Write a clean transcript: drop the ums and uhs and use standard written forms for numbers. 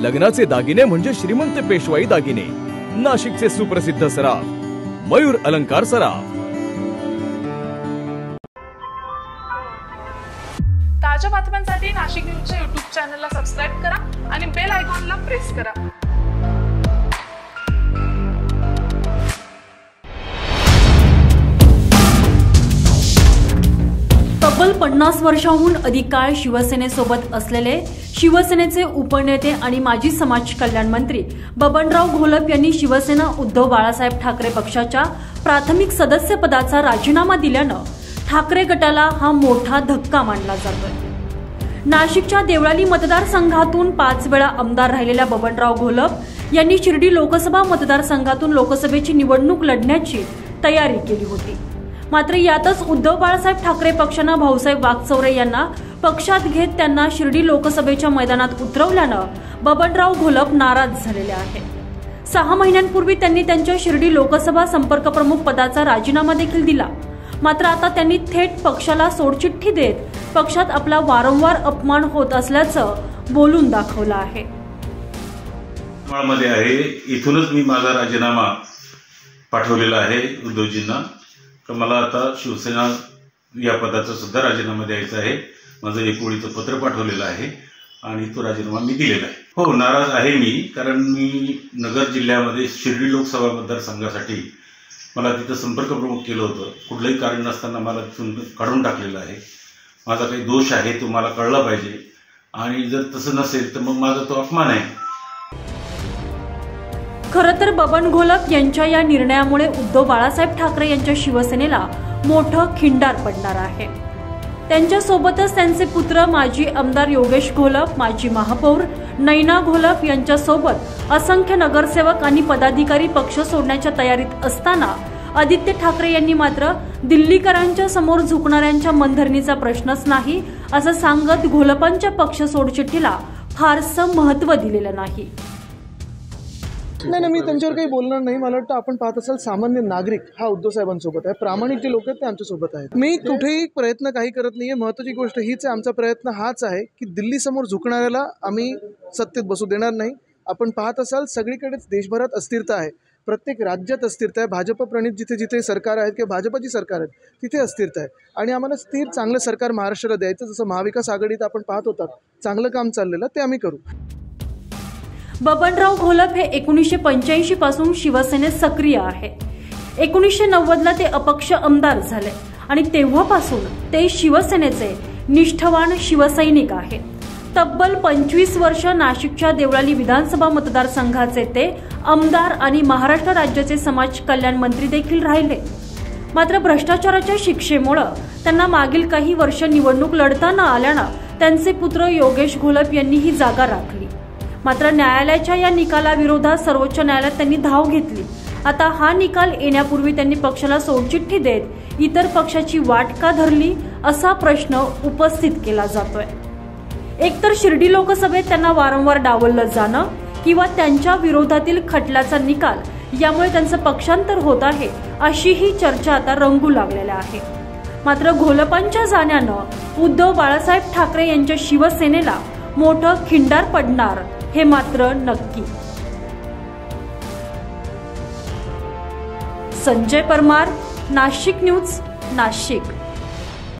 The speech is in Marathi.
लग्नाचे दागिने म्हणजे श्रीमंत पेशवाई दागिने, नाशिकचे सुप्रसिद्ध सराफ मयूर अलंकार सराफ। ताज्या बातम्यांसाठी नाशिक न्यूजच्या YouTube चॅनलला सबस्क्राइब करा आणि बेल आयकॉनला प्रेस करा। तब्बल 50 वर्षांहून अधिक काळ शिवसेनेसोबत असलेले शिवसेनेचे उपनेते आणि माजी समाज कल्याण मंत्री बबनराव घोलप यांनी शिवसेना उद्धव बाळासाहेब ठाकरे पक्षाच्या प्राथमिक सदस्यपदाचा राजीनामा दिल्यानं ठाकरे गटाला हा मोठा धक्का मानला जातोय। नाशिकच्या देवळाली मतदारसंघातून 5 वेळा आमदार राहिलेल्या बबनराव घोलप यांनी शिर्डी लोकसभा मतदारसंघातून लोकसभेची निवडणूक लढण्याची तयारी केली होती। मात्र यातच उद्धव बाळासाहेब ठाकरे पक्षानं भाऊसाहेब वागचौरे यांना पक्षात घेत त्यांना शिर्डी लोकसभेच्या मैदानात उतरवल्यानं बबनराव घोलप नाराज झालेले आहे। 6 महिन्यांपूर्वी त्यांनी त्यांच्या शिर्डी लोकसभा संपर्क प्रमुख पदाचा राजीनामा देखील दिला। मात्र आता त्यांनी थेट पक्षाला सोडचिठ्ठी देत पक्षात आपला वारंवार अपमान होत असल्याचं बोलून दाखवलं आहे। मध्ये आहे इथूनच मी माझा राजीनामा पाठवलेला आहे उद्धवजींना। मला आता शिवसेना या पदाचा सुद्धा राजीनामा द्यायचा आहे। माझं एक ओळीचं पत्र पाठवलेलं आहे आणि तो राजीनामा मी दिलेला आहे। हो, नाराज आहे मी, कारण मी नगर जिल्ह्यामध्ये शिर्डी लोकसभा मतदारसंघासाठी मला तिथं संपर्क प्रमुख केलं होतं। कुठलंही कारण नसताना मला तिथून काढून टाकलेलं आहे। माझा काही दोष आहे तो मला कळला पाहिजे आणि जर तसं नसेल तर मग माझा तो अपमान आहे। खरं तर बबन घोलप यांच्या या निर्णयामुळे उद्धव बाळासाहेब ठाकरे यांच्या शिवसेनेला मोठं खिंडार पडणार आहे। त्यांच्यासोबतच त्यांचे पुत्र माजी आमदार योगेश घोलप, माजी महापौर नैना घोलप यांच्यासोबत असंख्य नगरसेवक आणि पदाधिकारी पक्ष सोडण्याच्या तयारीत असताना आदित्य ठाकरे यांनी मात्र दिल्लीकरांच्या समोर झुकणाऱ्यांच्या मनधरणीचा प्रश्नच नाही असं सांगत घोलपांच्या पक्ष सोडचिठ्ठीला फारसं महत्त्व दिलेलं नाही। नाही, मी त्यांच्यावर काही बोलणार नाही। मला वाटतं आपण पाहत असाल सामान्य नागरिक हा उद्धव साहेबांसोबत आहे, प्रामाणिक जे लोक आहेत ते आमच्यासोबत आहेत। मी कुठेही प्रयत्न काही करत नाहीये। महत्त्वाची गोष्ट हीच आहे, आमचा प्रयत्न हाच आहे की दिल्ली समोर झुकणाऱ्याला आम्ही सत्तेत बसू देणार नाही। आपण पाहत असाल सगळीकडेच देशभरात अस्थिरता आहे, प्रत्येक राज्यात अस्थिरता आहे। भाजप प्रणित जिथे जिथे सरकार आहेत किंवा भाजपची सरकार आहेत तिथे अस्थिरता आहे आणि आम्हाला स्थिर चांगलं सरकार महाराष्ट्राला द्यायचं। जसं महाविकास आघाडीत आपण पाहत होतात चांगलं काम चाललेलं ते आम्ही करू। बबनराव घोलप हे 1985 पासून शिवसेनेत सक्रिय आहे। 1990ला ते अपक्ष आमदार झाले आणि तेव्हापासून ते शिवसेनेचे निष्ठावान शिवसैनिक आहेत। तब्बल 25 वर्ष नाशिकच्या देवळाली विधानसभा मतदारसंघाचे ते आमदार आणि महाराष्ट्र राज्याचे समाज कल्याण मंत्री देखील राहिले। मात्र भ्रष्टाचाराच्या शिक्षेमुळे त्यांना मागील काही वर्ष निवडणूक लढता न आल्यानं त्यांचे पुत्र योगेश घोलप यांनी ही जागा राखली। मात्र न्यायालयाच्या या निकालाविरोधात सर्वोच्च न्यायालयात त्यांनी धाव घेतली। आता हा निकाल येण्यापूर्वी त्यांनी पक्षाला सोडचिठ्ठी देत इतर पक्षाची वाट का धरली असा प्रश्न उपस्थित केला जातोय। एकतर शिर्डी लोकसभेत त्यांना वारंवार डावललं जाणं किंवा त्यांच्या विरोधातील खटल्याचा निकाल यामुळे त्यांचं पक्षांतर होत आहे अशीही चर्चा आता रंगू लागलेल्या आहे। मात्र घोलपांच्या जाण्यानं उद्धव बाळासाहेब ठाकरे यांच्या शिवसेनेला मोठं खिंडार पडणार हे मात्र नक्की। संजय परमार, नाशिक न्यूज, नाशिक।